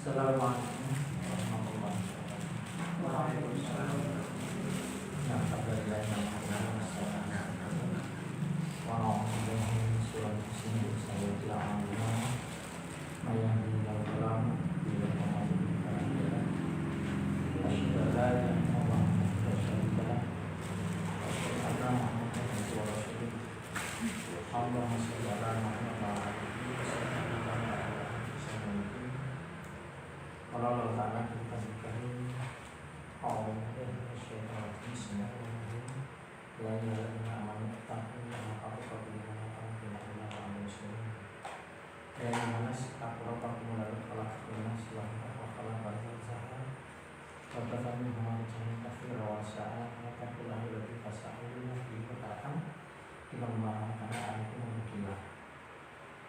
Assalamualaikum warahmatullahi wabarakatuh. Waalaikumsalam.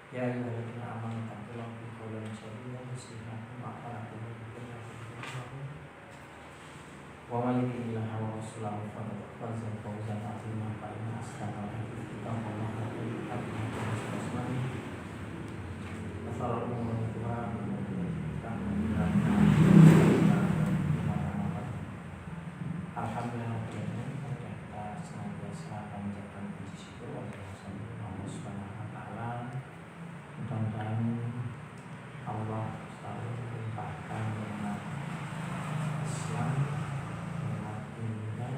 Ya ayyuhalladzina amanu taqullaha wa qulu qawlan sadida yuslih lakum a'malakum wa yaghfir lakum wa may yuti' Allaha wa rasulahu faqad faza fawzan 'azima fa inna asdaqal hadithi kitabullah wa khairal hadi hadi Rasulullah wa sharral umuri muhdatsatuhah alhamdulillah kita senantiasa panjatkan puji syukur kepada Allah Subhanahu wa taala. Mudah-mudahan Allah selalu melimpahkan nikmat Islam, nikmat iman,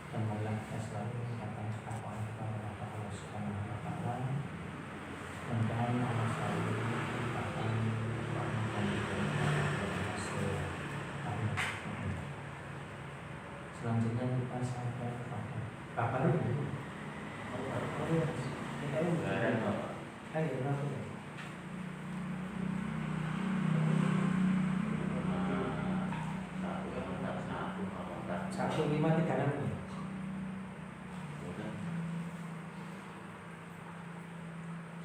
dan melihat selalu meningkatkan ketakwaan kita kepada Allah Subhanahu wa taala. Mudah-mudahan Allah selalu melimpahkan rahmat dan selanjutnya kita sampai pada kapan ini? Satu 536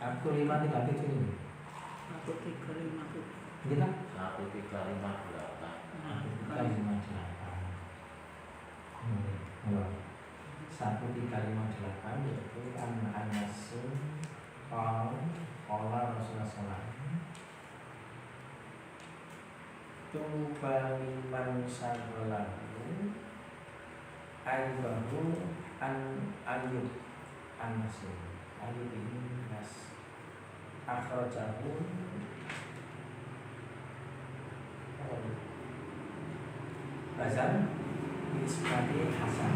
Aku 537 ini. Aku 357. Kita? 1358 yaitu an-nasu qala Rasulullah sallallahu tubaliman sarlahu aybahu an ayub an-nasu ayub ini nas akhrajahu Bazan Ismati Hasan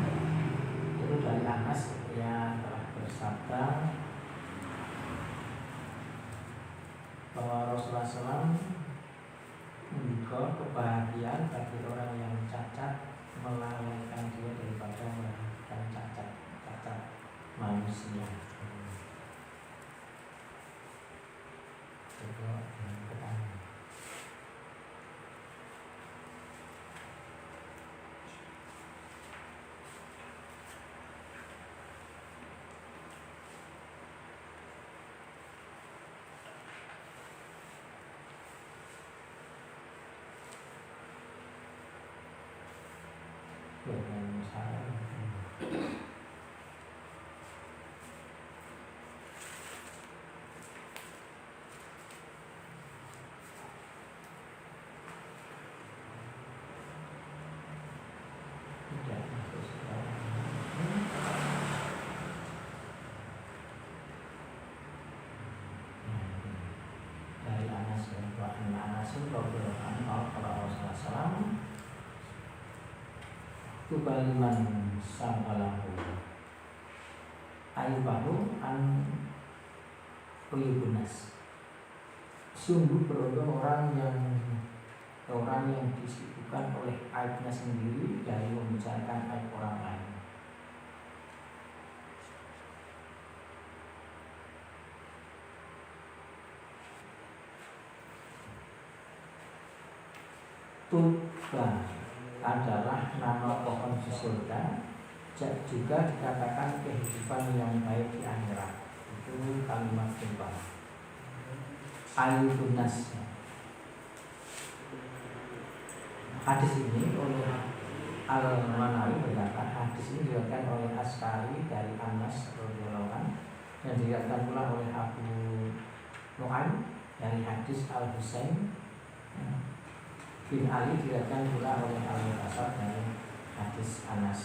itu dari Anas yang telah bersabda bahwa Rasulullah SAW membuka kebahagiaan bagi orang yang cacat melalaikan dia daripada melakukan cacat manusia. Coba yang pertama. Dengan saya tidak masuk dari Anas wa Anas radhiyallahu anhu qala Rasulullah sallallahu tubaliman sangkalahu ayubahu an uyubunas. Sungguh beruntung orang yang disibukkan oleh aibnya sendiri dari membicarakan aib orang lain. Tuba adalah nama pohon di surga, juga dikatakan kehidupan yang baik di akhirat. Itu kalimat tuba. Ayubunas. Hadis ini oleh Al-Manawi berkata, hadis ini diriwayatkan oleh Askari dari Anas radhiyallahu anhu dan diriwayatkan pula oleh Abu Nu'aim dari hadis Al-Husain bin Ali diriwayatkan pula oleh Al-Mutasab dari hadis Anas.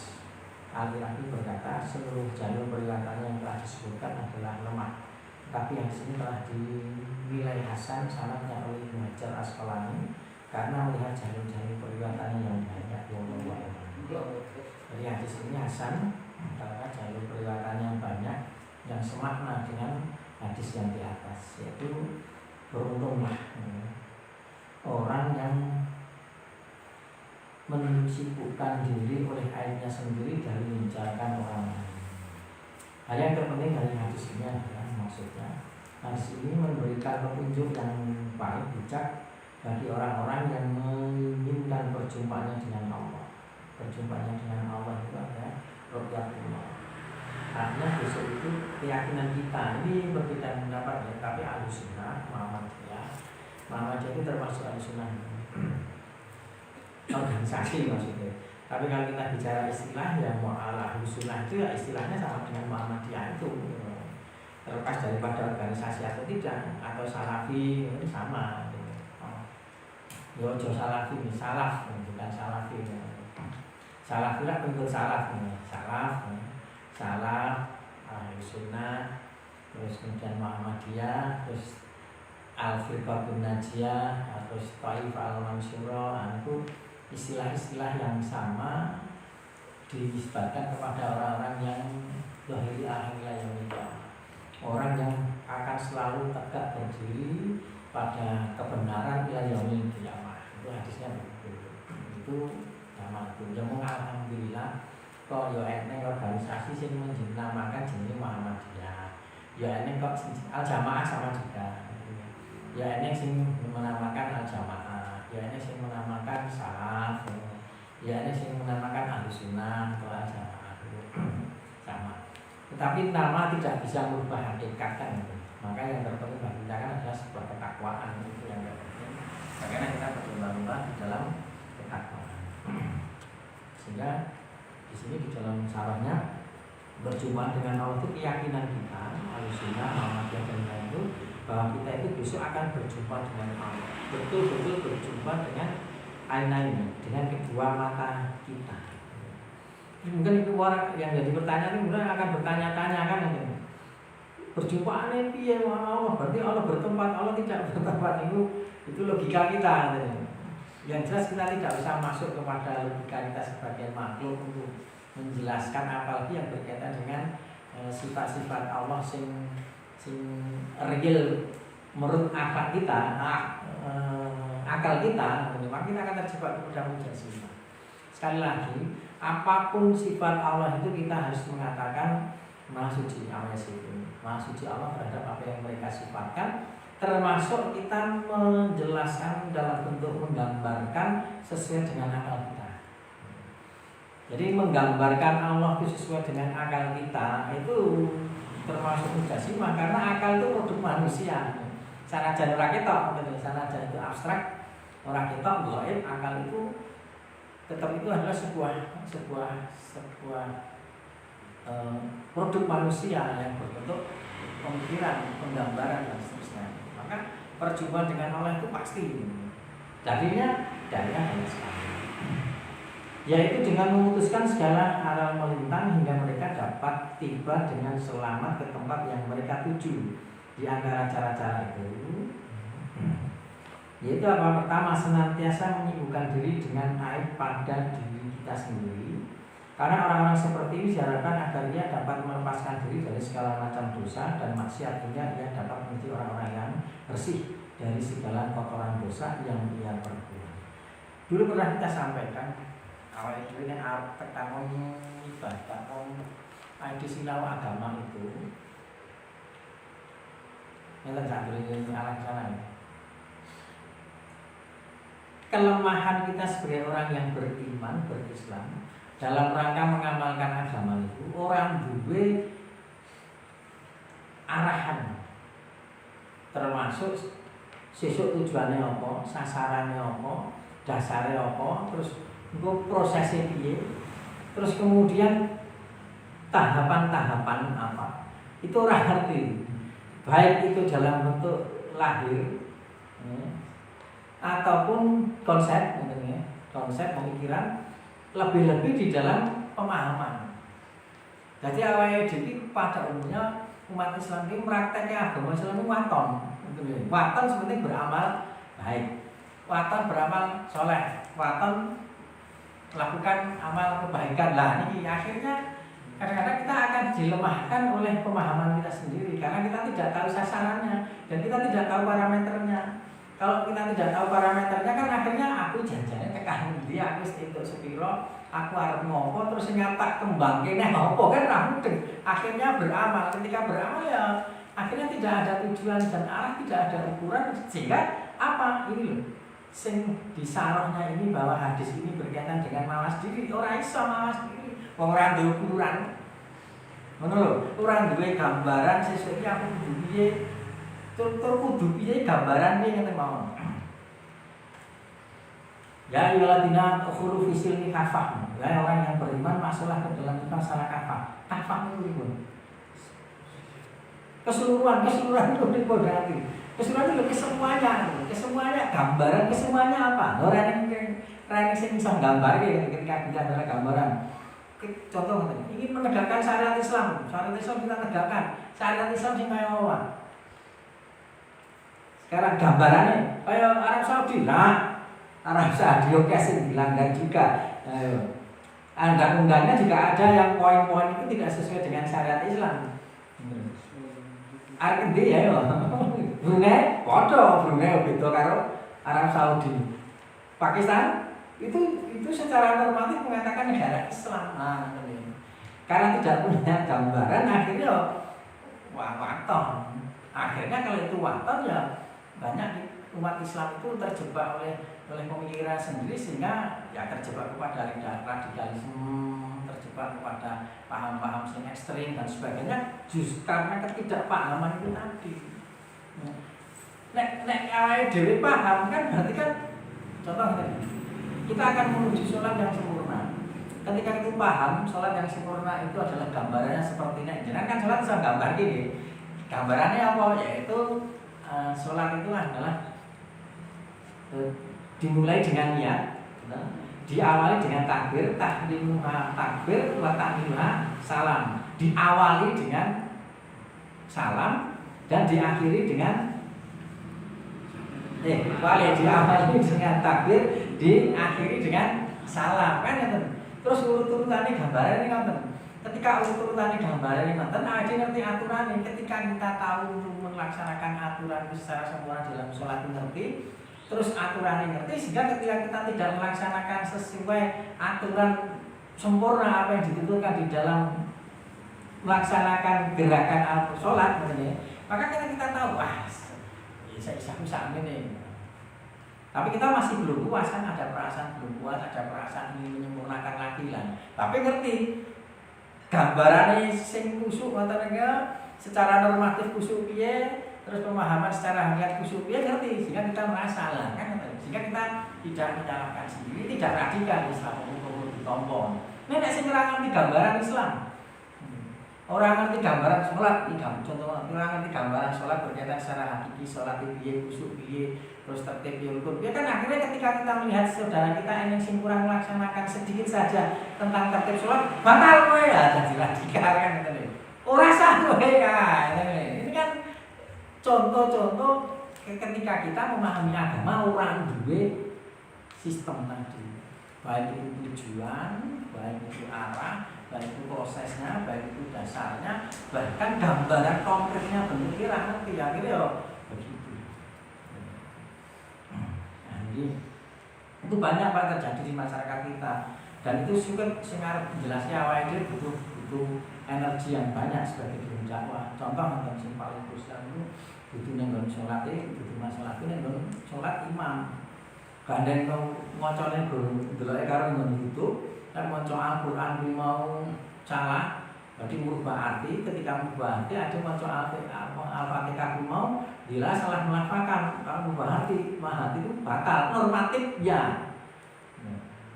Al-Iraqi berkata, seluruh jalur periwatannya yang telah disebutkan adalah lemah, tapi yang sini telah dinilai hasan sanadnya oleh Ibnu Hajar Asqalani karena melihat jalur-jalur periwatannya yang banyak. Jadi hadis ini hasan karena jalur periwatannya yang banyak yang semakna dengan hadis yang di atas, yaitu beruntunglah orang yang mensibukkan diri oleh aibnya sendiri dari membicarakan orang lain. Hal yang terpenting dari hadis ini adalah maksudnya hadis ini memberikan petunjuk yang baik bijak bagi orang-orang yang menginginkan perjumpaannya dengan Allah. Perjumpaannya dengan Allah itu adalah ru'yatullah. Artinya besok itu keyakinan kita ini berbeda pendapat ya, tapi Ahlussunnah Muhammadiyah itu termasuk Ahlussunnah organisasi maksudnya. Tapi kalau kita bicara istilah ya Ahlussunnah itu ya istilahnya sama dengan Muhammadiyah itu. Terlepas daripada organisasi atau tidak, atau Salafi itu sama. Yojo Salafi, salaf bukan Salafi. Salafi lah bentuk salaf, salaf, Ahlussunnah, terus kemudian Muhammadiyah, terus Al-Firqatun Najiyah, terus Taifah Al-Mansyurah. Itu istilah-istilah yang sama dinisbatkan kepada orang-orang yang zahiri akhirnya yang itu, orang yang akan selalu tegak berdiri pada kebenaran ila yaumil qiyamah. Itu hadisnya begitu. Itu nama itu. Ya alhamdulillah kok yo ene organisasi sing menjenamakan jenenge Muhammadiyah. Ya ene kok Al-Jamaah sama juga. Ya ene sing menamakan Al-Jamaah. Ya ene sing menamakan Salaf. Ya ene sing menamakan Ahlussunnah atau Al-Jamaah. Sama. Tetapi nama tidak bisa merubah hakikat kan. Maka yang terpenting bagi kita kan adalah sebuah ketakwaan, itu yang terpenting. Bagaimana kita berlomba-lomba di dalam ketakwaan. Sehingga di sini di dalam sarahnya berjumpa dengan Allah itu keyakinan kita, Ahlussunnah, Muhammadiyah dan lain itu, bahwa kita itu besok akan berjumpa dengan Allah. Betul-betul berjumpa dengan ainain, dengan kedua mata kita. Mungkin itu orang yang jadi pertanyaan itu mungkin akan bertanya-tanya kan berjumpaannya piye Allah, berarti Allah bertempat, Allah tidak bertempat. Itu logika kita. Yang jelas kita tidak bisa masuk kepada logika kita sebagai makhluk untuk menjelaskan apalagi yang berkaitan dengan sifat-sifat Allah sing real menurut akal kita, maka kita akan terjebak kepada mujazimah. Sekali lagi, apapun sifat Allah itu kita harus mengatakan Maha suci Allah itu. Maha suci Allah terhadap apa yang mereka sifatkan, termasuk kita menjelaskan dalam bentuk menggambarkan sesuai dengan akal kita. Jadi menggambarkan Allah itu sesuai dengan akal kita itu termasuk mujazimah, karena akal itu produk manusia. Sanajan ora ketok, sanajan itu abstrak, ora ketok, gaib, akal itu tetap itu adalah sebuah produk manusia yang berbentuk pemikiran, penggambaran dan seterusnya. Maka perjumpaan dengan Allah itu pasti. Jadinya hanya sekali, yaitu dengan memutuskan segala aral melintang hingga mereka dapat tiba dengan selamat ke tempat yang mereka tuju. Di antara cara-cara itu, yaitu apa? Pertama, senantiasa menyibukkan diri dengan aib pada diri kita sendiri. Karena orang-orang seperti ini diharapkan agar ia dapat melepaskan diri dari segala macam dosa dan maksiat, hingga ia dapat menjadi orang-orang yang bersih dari segala kotoran dosa yang ia perbuat. Dulu pernah kita sampaikan awal itu ini tentang ibadah, di silau agama itu. Ini tak boleh alat sana. Kelemahan kita sebagai orang yang beriman, berislam, dalam rangka mengamalkan agama itu, orang duwe arahan, termasuk sesuk tujuannya apa, sasarannya apa, dasarnya apa, terus untuk prosesnya piye, terus kemudian tahapan-tahapan apa, itu orang ngerti. Baik itu dalam bentuk lahir, ataupun konsep pemikiran, lebih-lebih di dalam pemahaman. Jadi awalnya dhewe pada umumnya umat Islam ini prakteknya agama Islam itu waton sebenarnya beramal baik, waton beramal soleh, waton melakukan amal kebaikan. Lah ini akhirnya kadang-kadang kita akan dilemahkan oleh pemahaman kita sendiri karena kita tidak tahu sasarannya dan kita tidak tahu parameternya. Kalau kita tidak tahu parameternya kan akhirnya aku janjane tekan ndi, aku entuk sepiro, aku arep ngopo terus nyatak kembang kene ngopo kan ra mudeng. Akhirnya beramal, ketika beramal ya akhirnya tidak ada tujuan dan arah, tidak ada ukuran sehingga apa ini loh. Sing disarohnya ini bahwa hadis ini berkaitan dengan mawas diri, ora iso mawas diri. Wong ora duwe ukuran. Ngono lho, ora duwe gambaran sesuk iki aku kudu piye. Tur kudu piye gambaran iki ngene mawon. Ya ayyuhalladzina ukhulu fi silmi kafah. Ya orang yang beriman masuklah ke dalam masalah kafah. Kafah itu pripun? Keseluruhan itu berarti. Keseluruhan itu kesemuanya gambaran, kesemuanya apa? Orang yang sing bisa gambar ketika bicara gambaran. Contoh ingin menegakkan syariat Islam kita tegakkan. Syariat Islam sing kaya apa? Sekarang gambarannya kayak Arab Saudi. Nah, Arab Saudi oke sing dilanggar juga. Ayo. Undang-undangnya juga ada yang poin-poin itu tidak sesuai dengan syariat Islam. Arab ndi ya yo. Brunei beda karo Arab Saudi. Pakistan itu secara normatif mengatakan negara Islam. Nah, karena tidak punya gambaran akhirnya waton. Akhirnya kalau itu waton ya banyak umat Islam itu terjebak oleh pemikiran sendiri sehingga ya terjebak kepada radikalisme, terjebak kepada paham-paham yang ekstrim dan sebagainya justru karena ketidakpahaman itu tadi. Nek awake dhewe paham kan berarti kan contoh kita akan menuju sholat yang sempurna. Ketika kita paham sholat yang sempurna itu adalah gambarannya seperti ini. Jangan kan sholat bisa gambar gini. Gambarannya apa? Yaitu sholat itu adalah dimulai dengan niat, diawali dengan takbir, takbir wa tahliluha salam. Diawali dengan salam dan diakhiri dengan diawali dengan takbir, diakhiri dengan salam kan. Terus urut-urutannya gambaran ini kan. Ketika urut-urutannya gambaran ini kan, aja ngerti aturan. Ketika kita tahu untuk melaksanakan aturan secara sempurna dalam sholat ngerti, terus aturan yang ngerti sehingga ketika kita tidak melaksanakan sesuai aturan sempurna apa yang ditentukan di dalam melaksanakan gerakan sholat maka kita tahu saya ini. Tapi kita masih belum puas kan, ada perasaan belum puas, ada perasaan ingin menyempurnakan lagi lah. Tapi ngerti gambarannya sing kusuk secara normatif kusuk piye, terus pemahaman secara hakikat kusuk piye ngerti sehingga kita merasa lah kan, sehingga kita tidak menyalahkan sendiri, tidak radikal Islam hukum ditompon. Nek sing ngerti gambaran Islam. Orang ngerti gambaran sholat, contoh orang ngerti gambaran sholat berkaitan secara hakiki, sholat piye, kusuk piye, terus tertib piye, rukun piye kan akhirnya ketika kita melihat saudara kita yang sing kurang melaksanakan sedikit saja tentang tertib sholat, batal kowe ya jadi radikal kan ngene. Ora sah kowe ya. Ini kan contoh-contoh ketika kita memahami agama orang duwe sistem tadi. Baik itu tujuan, baik itu arah, baik itu prosesnya, baik itu dasarnya, bahkan gambaran konkretnya bentuknya ngerti akhirnya begitu. Nah, itu banyak Pak terjadi di masyarakat kita dan itu juga sangat jelasnya awal itu butuh energi yang banyak sebagai guru dakwah. Contoh yang paling krusial itu butuh nenggon sholat butuh masalah itu nenggon sholat imam. Gandeng ngocone delok karo nang YouTube, nek maca Al-Qur'an kuwi mau salah, berarti merubah arti. Ketika merubah arti ada maca Al-Fatihah kuwi mau bila salah melafalkan, kalau merubah arti itu batal. Normatif ya.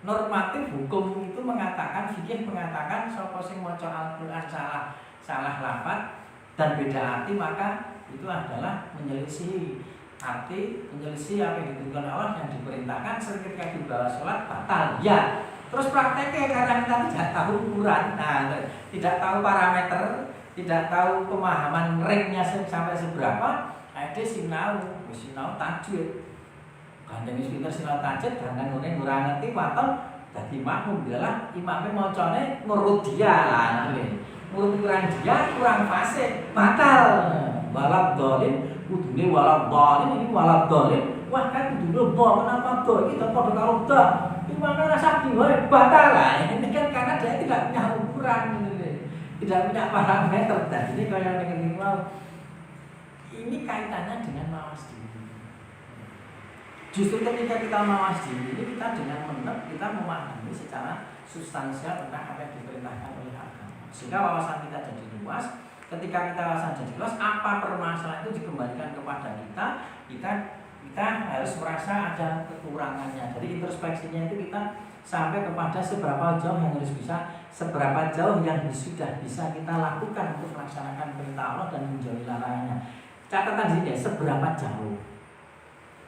Normatif hukum itu mengatakan, fikih mengatakan sapa sing maca Al-Qur'an salah lafaz dan beda arti maka itu adalah menyelisihi. arti menyelisih apa yang ditentukan Allah yang diperintahkan ketika di bawah sholat batal. Ya, terus prakteknya karena kita tidak tahu ukuran, tidak tahu parameter, tidak tahu pemahaman ringnya sampai seberapa, ada sinau tajwid. Gandeng pinter sinau tajwid, gandeng ora ngerti waton dadi makmum adalah imamnya macane ngurut dia lah. Ngurut kurang dia kurang fasih, batal. Walad dolim kudune walad dolim ini walad dolim. Wah kan kudune do kenapa do? Kita padha karo do. Imamnya rasa wae batal lah. Ini kan karena dia tidak punya ukuran tidak punya parameter. Dan ini kaya ngene mau. Ini kaitannya dengan mawas diri. Justru ketika kita mawas diri, kita dengan benar kita memahami secara substansial tentang apa yang diperintahkan oleh agama. Sehingga wawasan kita jadi luas. Ketika kita wawasan jadi luas, apa permasalahan itu dikembalikan kepada kita harus merasa ada kekurangannya. Jadi introspeksinya itu kita sampai kepada seberapa jauh yang harus bisa, seberapa jauh yang sudah bisa kita lakukan untuk melaksanakan perintah Allah dan menjauhi larangannya. Catatan sini ya, seberapa jauh.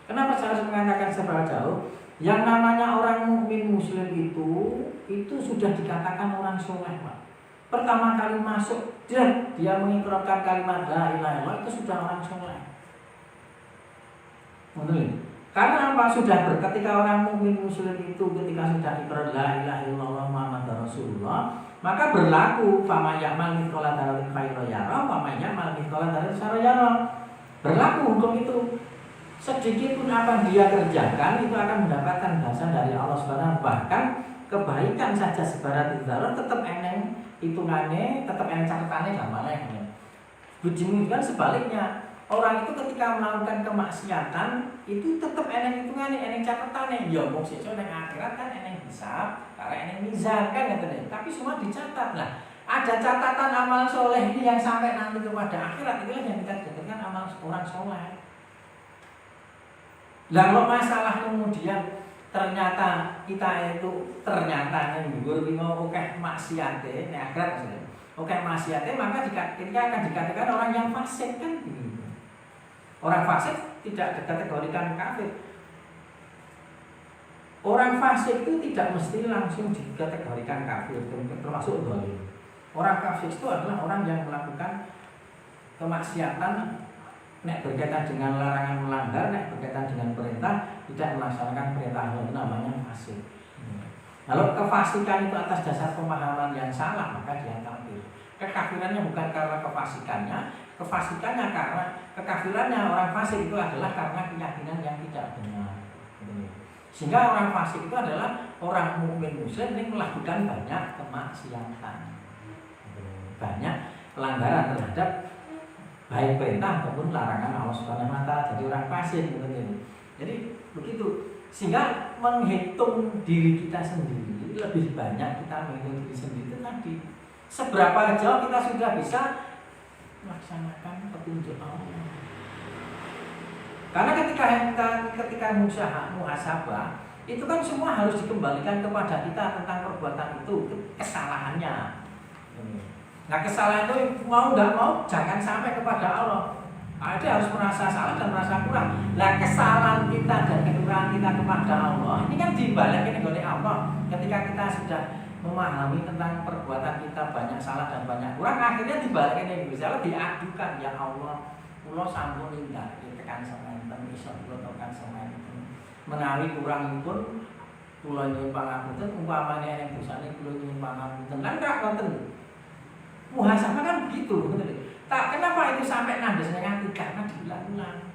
Kenapa saya harus mengatakan seberapa jauh? Yang namanya orang mukmin muslim itu sudah dikatakan orang soleh, Pak. Pertama kali masuk, dia mengikrarkan kalimat la ilaha illallah, itu sudah orang soleh. Betul. Karena apa? Ketika orang mukmin muslim itu ketika sudah ikrar la ilaha illallah Muhammadur Rasulullah, maka berlaku fama ya'mal mithqala dzarratin khairan yarah wa may ya'mal mithqala dzarratin syarran yarah. Berlaku hukum itu. Sedikit pun apa yang dia kerjakan itu akan mendapatkan balasan dari Allah Subhanahu. Bahkan kebaikan saja sebarat dzarrah tetap eneng hitungannya, tetap eneng catatannya gambarnya. Begini kan sebaliknya. Orang itu ketika melakukan kemaksiatan itu tetap eneng hitungannya, eneng catatannya. Ya wong sesuk nang akhirat kan eneng hisab, karena eneng mizan kan katanya. Tapi semua dicatat. Lah, ada catatan amal soleh ini yang sampai nanti kepada akhirat, itulah yang kita jadikan amal orang soleh. Lah kalau masalah kemudian ternyata kita itu ternyata nggur mau akeh maksiate nek akhirat maksudnya. Oke maksiate maka kita akan dikatakan orang yang fasik kan. Orang fasik tidak dikategorikan kafir. Orang fasik itu tidak mesti langsung dikategorikan kafir, termasuk zalim. Orang kafir itu adalah orang yang melakukan kemaksiatan nek berkaitan dengan larangan melanggar, nek berkaitan dengan perintah tidak melaksanakan perintah Allah, namanya fasik. Kalau kefasikan itu atas dasar pemahaman yang salah, maka dia kafir. Kekafirannya bukan karena kefasikannya karena kekafirannya orang fasik itu adalah karena keyakinan yang tidak benar. Sehingga orang fasik itu adalah orang mukmin muslim yang melakukan banyak kemaksiatan, banyak pelanggaran terhadap baik perintah ataupun larangan Allah Subhanahu wa taala. Jadi orang fasik begitu. Jadi begitu. Sehingga menghitung diri kita sendiri lebih banyak kita menghitung diri sendiri itu tadi. Seberapa jauh kita sudah bisa melaksanakan petunjuk Allah. Karena ketika muhasabah itu kan semua harus dikembalikan kepada kita tentang perbuatan itu kesalahannya. Nah kesalahan itu mau nggak mau jangan sampai kepada Allah. Dia harus merasa salah dan merasa kurang. Nah kesalahan kita dan kekurangan kita kepada Allah ini kan dibalikin oleh Allah. Ketika kita sudah memahami tentang perbuatan kita banyak salah dan banyak kurang, akhirnya dibalikin misalnya diadukan, ya Allah, kula sampun indah tekan semanten iso kula tekan semanten. Menawi kurang pun kula nyuwun pangapunten, umpamane nek dosane kula nyuwun pangapunten. Kan gak ngoten. Muhasabah kan begitu, betul. Tak kenapa itu sampai nandes ning ati karena diulang-ulang.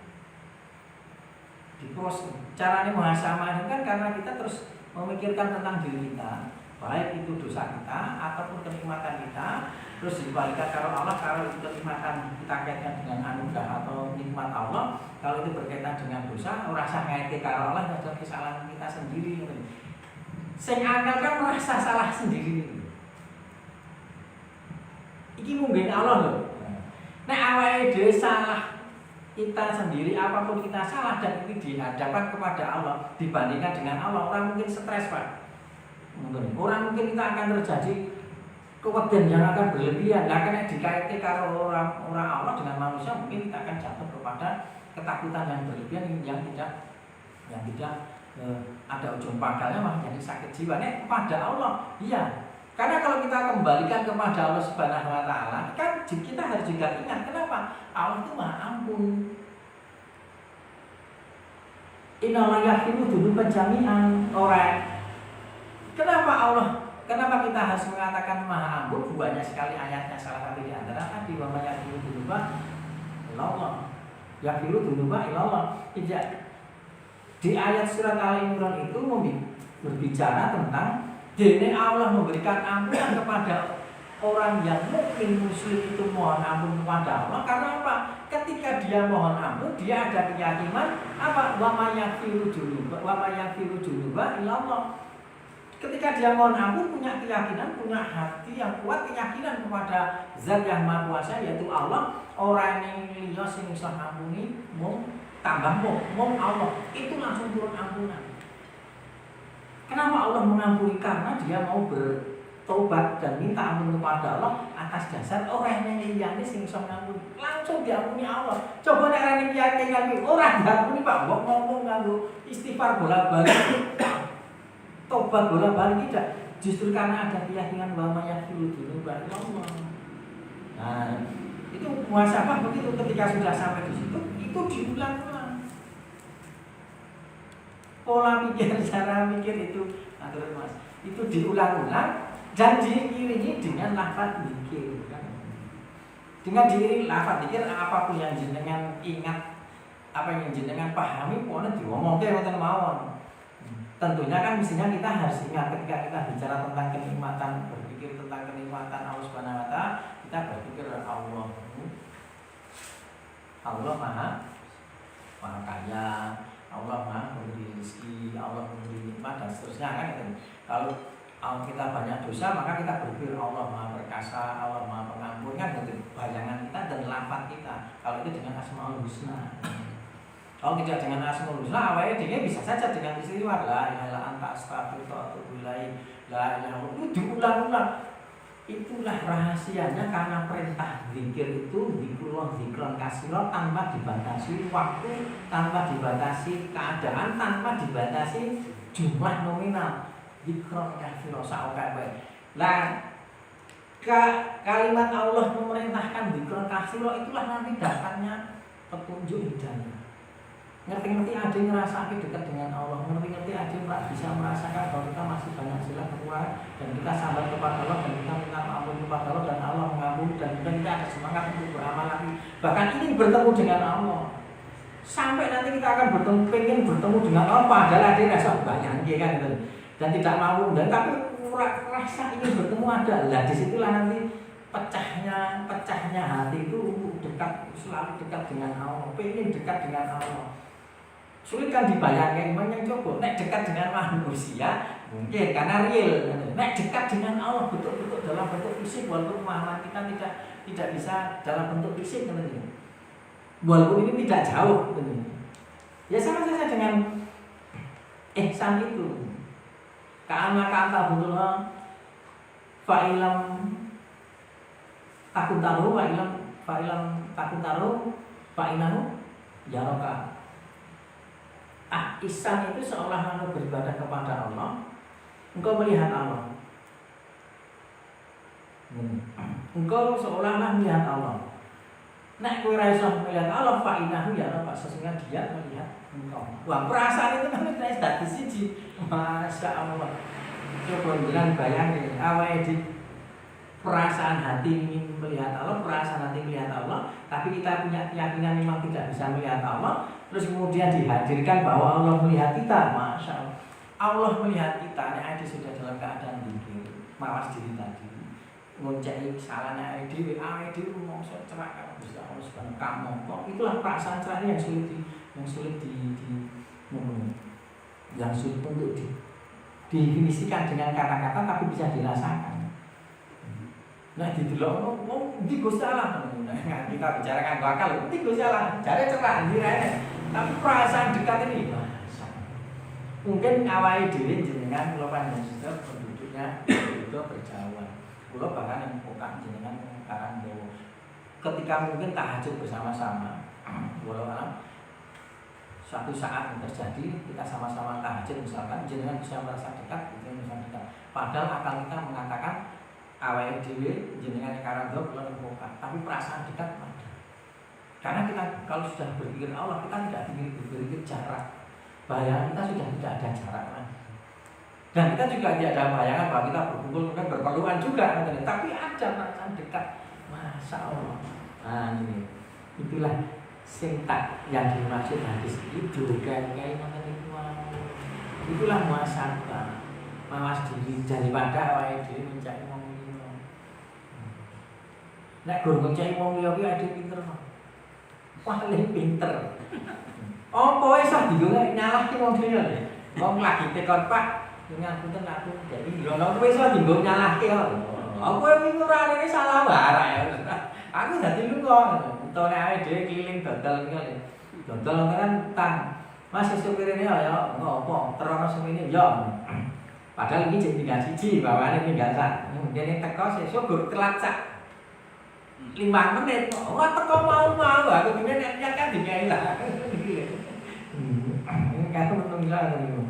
Diproses. Caranya muhasabah itu kan karena kita terus memikirkan tentang diri kita, baik itu dosa kita ataupun kenikmatan kita, terus dibalikan kalau Allah, kalau itu kenikmatan kita kaitkan dengan anugerah atau nikmat Allah, kalau itu berkaitan dengan dosa, rasa kaitkan kalau Allah adalah kesalahan kita sendiri. Sing angel kan merasa salah sendiri. Iki mungkin Allah loh. Nek awake dhewe salah kita sendiri, apapun kita salah dan itu dihadapkan kepada Allah dibandingkan dengan Allah, orang mungkin stres Pak. Orang mungkin kita akan terjadi kewedian yang akan berlebihan. Nah, karena dikaitkan karo orang Allah dengan manusia, mungkin kita akan jatuh kepada ketakutan yang berlebihan yang tidak ada ujung pangkalnya, malah jadi sakit jiwa. Nek kepada Allah, iya. Karena kalau kita kembalikan kepada Allah Subhanahu wa taala, kan kita harus juga ingat kenapa Allah itu Maha Ampun. Innallaha yaghfiru dzunuba jami'an. Kenapa kita harus mengatakan Maha Ampun? Banyak sekali ayatnya, salah satu di antara tadi wa may yaghfiru dzunuba illallah. Yaghfiru dzunuba illallah. Di ayat surat Al-Imran itu berbicara tentang dene Allah memberikan ampunan kepada orang yang mukmin muslim itu mohon ampun kepada Allah. Karena apa? Ketika dia mohon ampun, dia ada keyakinan apa? Wa may yaghfiru dzunuba illallah. Ketika dia mohon ampun, punya keyakinan, punya hati yang kuat, keyakinan kepada Zat yang Maha Kuasa, yaitu Allah. Orang yang liya sing iso ngampuni mung tambah mung Allah, itu langsung turun ampunan. Kenapa Allah mengampuni? Karena dia mau bertobat dan minta ampun kepada Allah atas dasar orang yang liyane sing iso ngampuni, langsung diampuni Allah. Coba nek arane keyakinan ora diampuni Pak, kok ngomong nganggo istighfar bola-balik. Tobat bola-balik tidak, justru karena ada keyakinan bahwa yaghfiru dzunuba illallah. Nah, itu muhasabah begitu, ketika sudah sampai di situ, itu diulang-ulang. Pola pikir, cara mikir itu, Mas, itu diulang-ulang dan diiringi dengan lafaz zikir. Dengan diiringi lafaz zikir, apapun yang jenengan ingat, apa yang jenengan pahami, pokoknya diomongke wonten mawon. Tentunya kan mestinya kita harus ingat ketika kita bicara tentang kenikmatan, berpikir tentang kenikmatan Allah Subhanahu wa taala, kita berpikir Allah Maha Kaya, Allah Maha memberi rezeki, Allah memberi nikmat dan seterusnya kan itu. Kalau kita banyak dosa, maka kita berpikir Allah Maha Perkasa, Allah Maha Pengampun, kan itu bayangan kita dan lafaz kita. Kalau itu dengan Asmaul Husna. Kalau tidak dengan Asmaul Husna, awalnya dia bisa saja dengan istighfar la ilaha illa anta astaghfiruka wa atubu ilaik, la ilaha itu diulang-ulang. Itulah rahasianya, karena perintah zikir itu zikron kasiro, tanpa dibatasi waktu, tanpa dibatasi keadaan, tanpa dibatasi jumlah nominal. Zikron kasiro saukabe. Nah, kalimat Allah memerintahkan zikron kasiro, itulah nanti dasarnya petunjuk hidayah. Ngerti-ngerti ada yang ngerasa dekat dengan Allah, ngerti-ngerti ada yang bisa merasakan bahwa kita masih banyak silap kekurangan, dan kita sabar kepada Allah, dan kita minta ampun kepada Allah, dan Allah mengampuni, dan kita ada semangat untuk beramal lagi. Bahkan ingin bertemu dengan Allah. Sampai nanti kita akan pengen bertemu dengan Allah, padahal ada rasa banyak kan, dan tidak mau, dan tapi rasa ingin bertemu ada. Lah disitulah nanti pecahnya hati itu dekat, selalu dekat dengan Allah, pengen dekat dengan Allah. Sulit kan dibayangkan, yang coba nek dekat dengan manusia mungkin karena real, nek dekat dengan Allah betul-betul dalam bentuk fisik, walaupun pemahaman kita tidak bisa dalam bentuk fisik, walaupun ini tidak jauh, ya sama saja dengan ihsan itu. Ka'anna ka'anta budullah fa'ilam takun taruh fa'ilam takun taruh fa'inahu yaraka. Ihsan itu seolah engkau beribadah kepada Allah, engkau melihat Allah. Engkau seolah-olah melihat Allah. Nek kowe ora iso melihat Allah, fa innahu ya Allah, sesungguhnya dia melihat engkau. Wah, perasaan itu kan wis dadi siji. Masyaallah. Coba bilang bayangin, awake di perasaan hati ingin melihat Allah, perasaan hati melihat Allah, tapi kita punya keyakinan memang tidak bisa melihat Allah, terus kemudian dihadirkan bahwa Allah melihat kita. Masya Allah, Allah melihat kita. Ini sudah dalam keadaan zikir, mawas diri tadi, ngonceki salahnya ID mongso cerak kalau bisa Allah Subhanahu kamu kok. Itulah perasaan cerak yang sulit yang sulit untuk didefinisikan dengan kata-kata, tapi bisa dirasakan. Nah, didelok ndi Gusti Allah. Nah, kita bicarakan bakal ndi Gusti Allah. Jare cerah direne. Tapi perasaan dekat ini mungkin awake dhewe jenengan kula panjenengan penduduknya itu berjauhan. Kula bahkan yang bukan jenengan karang dewa. Ketika mungkin tahajud bersama-sama, walau alam suatu saat terjadi kita sama-sama tahajud misalkan jenengan bisa merasa dekat, jenengan bisa dekat. Padahal akal kita mengatakan awake dhewe jenengan karang dewa kula bukan, tapi perasaan dekat ada. Karena kita kalau sudah berpikir Allah kita tidak berpikir jarak. Bayangan kita sudah tidak ada jarak lagi. Dan kita juga tidak ada bayangan bahwa kita berkumpul kan berpelukan juga, tapi ada perasaan dekat. Masya Allah. Nah ini itulah singkat yang dimaksud hadis itu kan kayak mana itu. Itulah muasabah, mawas diri daripada awake dhewe mencari wong liya. Nek gur mencari wong liya ki ade pinter. Paling pinter. Apa iso digolek nyalahke wong liya lho. Wong lagi tekon Pak, dengan punten aku jadi lho kowe iso dienggo nyalahke kok. Aku wingi ora rene salah wae. Aku dadi lunga. Utone awake dhewe keliling dodol ngene. Dodol kan tang. Mas supirine ya ngopo? Terono semene ya. Padahal iki jeneng tinggal siji, bawane tinggal sak. Dene teko sesuk gur telat sak 5 menit. Ora teko mau aku dene nek kan dinyai lah. Ini aku menung ilang niku.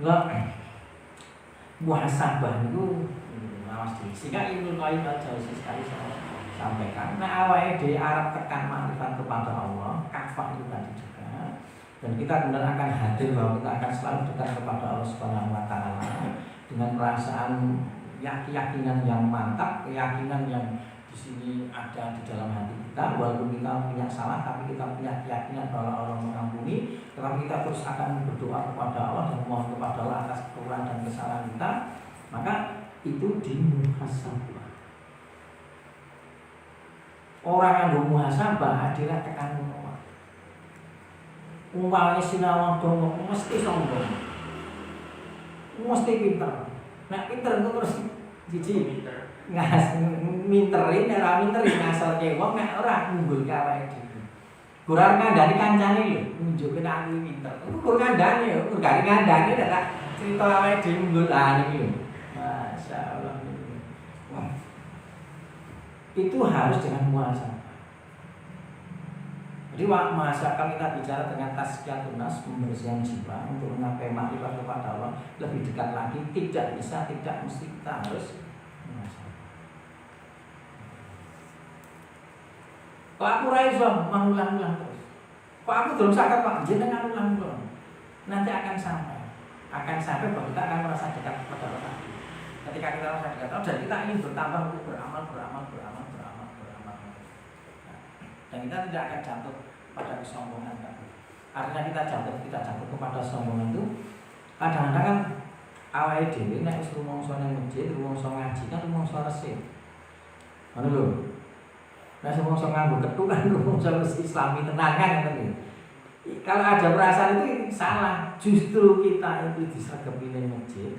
Lah muhasabah niku awas diri. Sehingga Ibnu Qayyim al-Jauziyah sekali saya sampaikan, nah awake dhewe arep tekan makrifat kepada Allah, kafah itu tadi juga. Dan kita benar akan hadir bahwa kita akan selalu dekat kepada Allah Subhanahu wa taala dengan perasaan keyakinan yang mantap, keyakinan yang di sini ada di dalam hati kita. Walaupun kita punya salah, tapi kita punya keyakinan bahwa Allah mengampuni. Tetapi kita terus akan berdoa kepada Allah dan mohon kepada Allah atas kekurangan dan kesalahan kita. Maka itu dimuhasabah. Orang yang muhasabah adalah tekan Allah. Umpamanya sinawang dong mesti sombong, mesti pinter. Nah pinter itu terus jiji minterin, ora minterin ngasal wong nek ora unggul awake dhewe. Kurang ngandani kancane lho, nunjukin aku pinter. Iku kurang ngandani yo, kurang ngandani nek cerita awake dhewe unggul niki lho. Masyaallah. Wah. Itu harus dengan muhasabah. Jadi masa kita bicara dengan tazkiyatun nafs, pembersihan jiwa untuk mencapai makrifat kepada Allah lebih dekat lagi, tidak bisa, tidak mesti kita harus muhasabah. Kok aku ra iso mengulang-ulang terus. Kok aku belum sakit Pak, jenengan ulang-ulang. Nanti akan sampai bahwa kita akan merasa dekat kepada Allah. Ketika kita merasa dekat Allah dan kita ingin bertambah untuk beramal. Dan kita tidak akan jatuh pada kesombongan. Artinya kita tidak jatuh kepada sombongan itu. Kadang-kadang kan awake dhewe nek wis rumangsa nang masjid, rumangsa ngaji kan rumangsa resik. Ngono lho. Nek rumangsa nganggo kethu kan rumangsa wis Islami tenan kan ngono. Kalau ada perasaan itu salah. Justru kita itu disergapi nang masjid.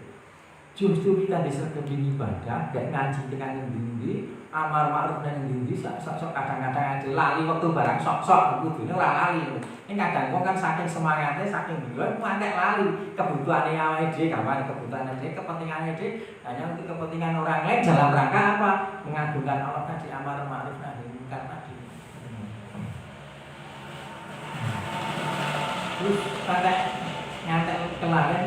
Justru kita disergapi ibadah, gak ngaji dengan ndi-ndi, amar ma'ruf dan ndi-ndi, sok kadang-kadang ada lali waktu barang sok-sok kudune ora lali. Ini kadang wong kan saking semangatnya, saking dhewe mantek lali kebutuhane awake dhewe, gamane kebutuhane dhewe, kepentingane dhewe hanya untuk kepentingan orang lain dalam rangka apa? Mengagungkan Allah tadi, amar ma'ruf nahi munkar tadi. Terus pada ngantek kemarin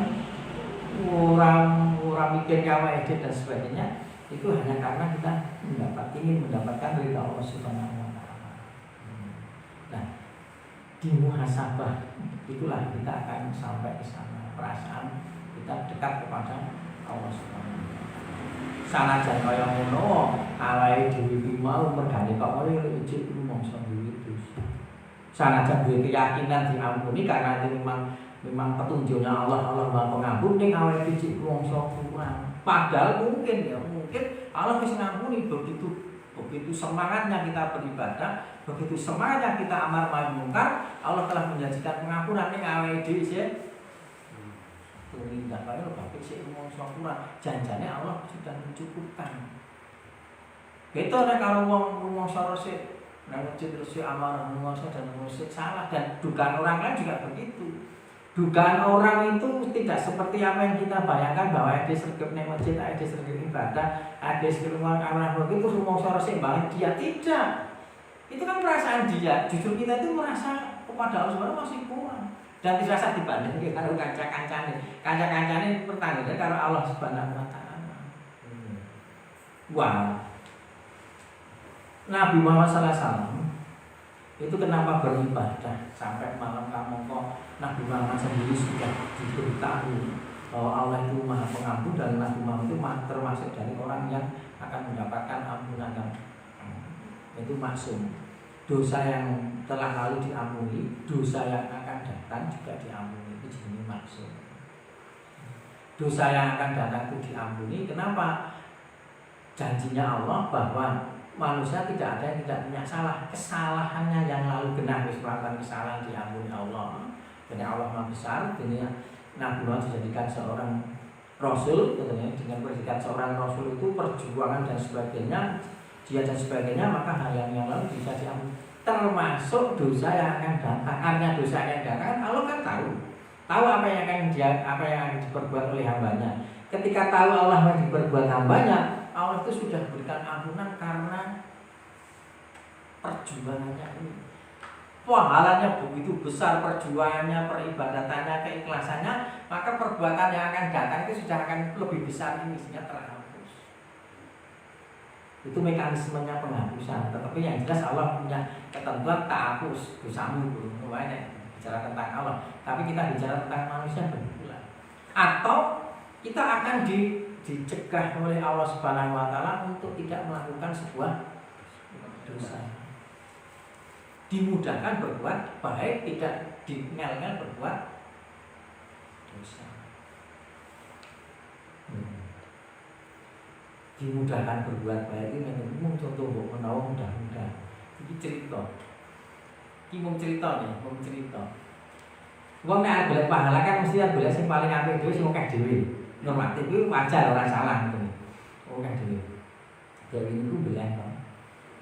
orang mikir awake dhewe dan sebagainya itu hanya karena kita ingin mendapatkan ridha Allah Subhanahu wa taala. Nah, di muhasabah itulah kita akan sampai ke sana, perasaan kita dekat kepada Allah Subhanahu wa taala. Sanajan kaya ngono, awake dhewe iki mau mergane kok ora ijik rumangsa dhewe dosa. Sanajan duwe keyakinan diampuni karena itu memang petunjuknya Allah Maha Pengampun ning awake dhewe rumangsa kurang. Padahal mungkin Allah bisa ngampuni. Begitu semangatnya kita beribadah, begitu semangatnya kita amar ma'ruf munkar, Allah telah menjanjikan pengampunan ning awake dhewe sih. Tumindak kaya lho bapak sik rumangsa kurang, janjane Allah sudah mencukupkan. Kita nek karo wong rumangsa resik, nang masjid terus amar ma'ruf munkar dan musik salah dan dugaan orang lain juga begitu. Dugaan orang itu tidak seperti apa yang kita bayangkan bahwa ada sergap ning masjid, ada sergap ibadah, ada sergap amal itu semua orang sembah dia tidak. Itu kan perasaan dia. Justru kita itu merasa kepada Allah Subhanahu masih kurang dan dirasa dibandingkan karo kanca-kancane pertandingan karo Allah Subhanahu wa taala. Wah. Nabi Muhammad SAW itu kenapa beribadah sampai malam kamongko. Nabi Muhammad sendiri sudah diberitahu bahwa Allah itu Maha Pengampun dan Nabi Muhammad itu termasuk dari orang yang akan mendapatkan ampunan yang itu maksum. Dosa yang telah lalu diampuni, dosa yang akan datang juga diampuni, itu jenis maksum. Dosa yang akan datang itu diampuni. Kenapa? Janjinya Allah bahwa manusia tidak ada yang tidak punya salah. Kesalahannya yang lalu genah disebabkan kesalahan diampuni Allah. Jadi Allah Maha Besar. Jadi Nabi Muhammad dijadikan seorang Rasul. Dengan predikat seorang Rasul itu perjuangan dan sebagainya, dia dan sebagainya, maka hal yang lalu bisa diampuni. Termasuk dosa yang akan datang. Artinya dosa yang datang Allah kan tahu apa yang akan diperbuat oleh hambanya. Ketika tahu Allah yang diperbuat hambanya, Allah itu sudah berikan ampunan karena perjuangannya ini. Pahalanya begitu besar, perjuangannya, peribadatannya, keikhlasannya, maka perbuatan yang akan datang itu sudah akan lebih besar ini, sehingga terhapus. Itu mekanismenya penghapusan. Tetapi yang jelas Allah punya ketentuan tak hapus dosamu dulu. Bicara tentang Allah, tapi kita bicara tentang manusia berulang. Atau kita akan dicegah oleh Allah Subhanahu wa taala untuk tidak melakukan sebuah dosa. Dimudahkan berbuat baik, tidak ngel-ngel berbuat dosa. Dimudahkan berbuat baik ini memang contoh mbok menawa mudah-mudah. Iki cerita. Iki mung cerita nih, mung cerita. Wong nek golek pahala kan mesti golek sing paling apik dhewe sing akeh dhewe. Normatif itu wajar, ora salah gitu. Akeh dhewe. Dewe niku belah to.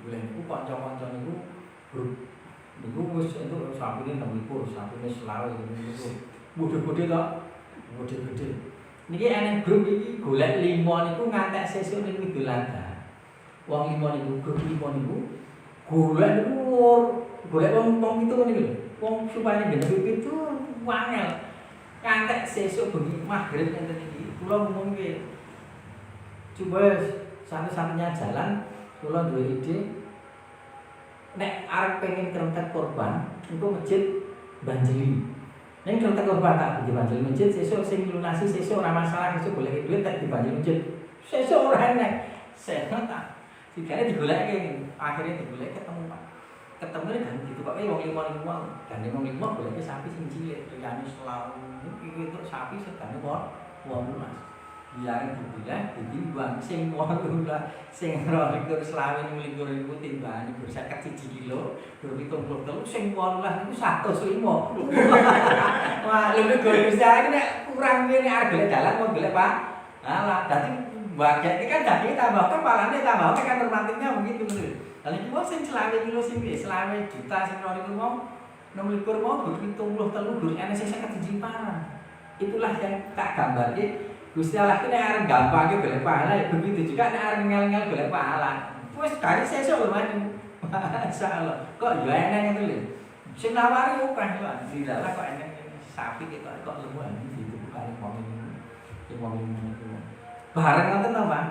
Belah niku kanca-kanca niku grup niku wis entuk sapine 16, sapine 20 niku. Bodho-bodho to. Bodho-bodho. Niki ana grup iki golek 5 niku ngantek sesuk niku Idul Adha. Wong 5 niku grup 5 niku golek wong itu niku lho. Wong supaya genep itu wangel. Ngantek sesuk bengi magrib enten iki. Kula ngomong iki. Coba satu-satunya jalan kula duwe ide nek arep pengen kerentet korban niku masjid Banjeli. Nek kerentet korban tak di Banjeli masjid sesuk sing lunasi sesuk ora masalah sesuk golek duit tak di Banjeli masjid. Sesuk ora enek. Sesuk tak. Digane digoleki akhirnya digoleki ketemu Pak. Ketemu kan gitu Pak wong 5 niku dan wong 5 goleki sapi sing cilik liyane selawu iki itu sapi sedane wong Mas. Biarin dibilang ditimbang sing 18 sing 22 selawe 25 ribu timbang iku 51 kilo 273 sing 18 niku 105. Wah lho Gusti Allah nek kurang ngene arep golek dalan mau golek Pak. Alah dadi bagian iki kan dadi tambah kepalane tambah kan normatifnya begitu lho. Lah iki wong sing selawe kilo sing selawe juta sing 2000 mau 26 mau 73 dur ana sing 51 parah. Itulah yang tak gambarke Gusti Allah ki nek arep gampang golek pahala ya begitu juga nek arep ngel-ngel golek pahala. Wis kari sesuk lho maju. Masyaallah. Kok yo enek ngono lho. Sing nawari akeh lho. Dilalah kok enek sapi kok lemu gitu kali wong ini. Sing wong ini. Bareng ngoten to, Pak.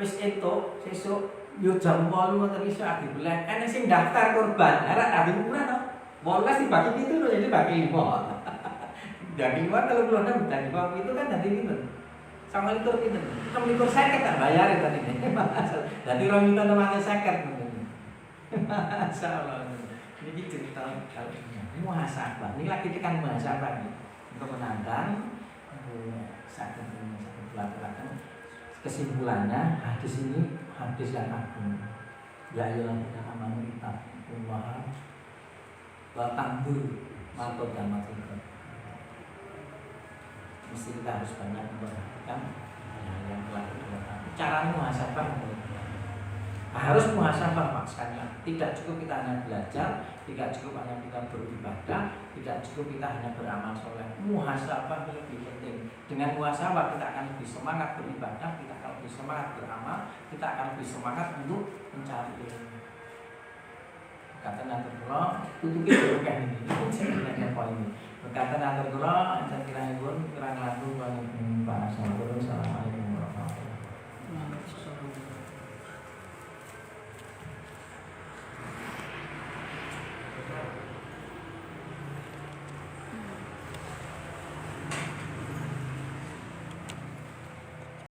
Wis entuk sesuk yo jam 8 ngoten iso dibeleh. Enek sing daftar korban. Arek dadi murah to. 18 dibagi 7 lho jadi bagi 5. Jadi kalau belum ada dari bawah itu kan nanti itu sama itu kita 6 seket tak bayar tadi nih. Jadi orang itu namanya seket. Masalah. Ini cerita kalau muhasabah. Ini lagi tekan muhasabah nih untuk menantang sakit belakang. Kesimpulannya hadis ini hadis yang agung. Ya Allah kita amanu kita Allah wa tambur mato damatul. Mesti kita harus banyak memperhatikan hal yang telah dilakukan. Caranya muhasabah Harus muhasabah maksudnya. Tidak cukup kita hanya belajar, tidak cukup hanya kita beribadah, tidak cukup kita hanya beramal soleh. Muhasabah lebih penting. Dengan muhasabah kita akan lebih semangat beribadah, kita akan lebih semangat beramal, kita akan lebih semangat untuk mencari ilmu. Kata nanti kalau tutupi dulu kan ini, saya poin ini. Kata nanti kalau saya kira ibu kurang laku kalau para sahabat. Assalamualaikum warahmatullahi wabarakatuh.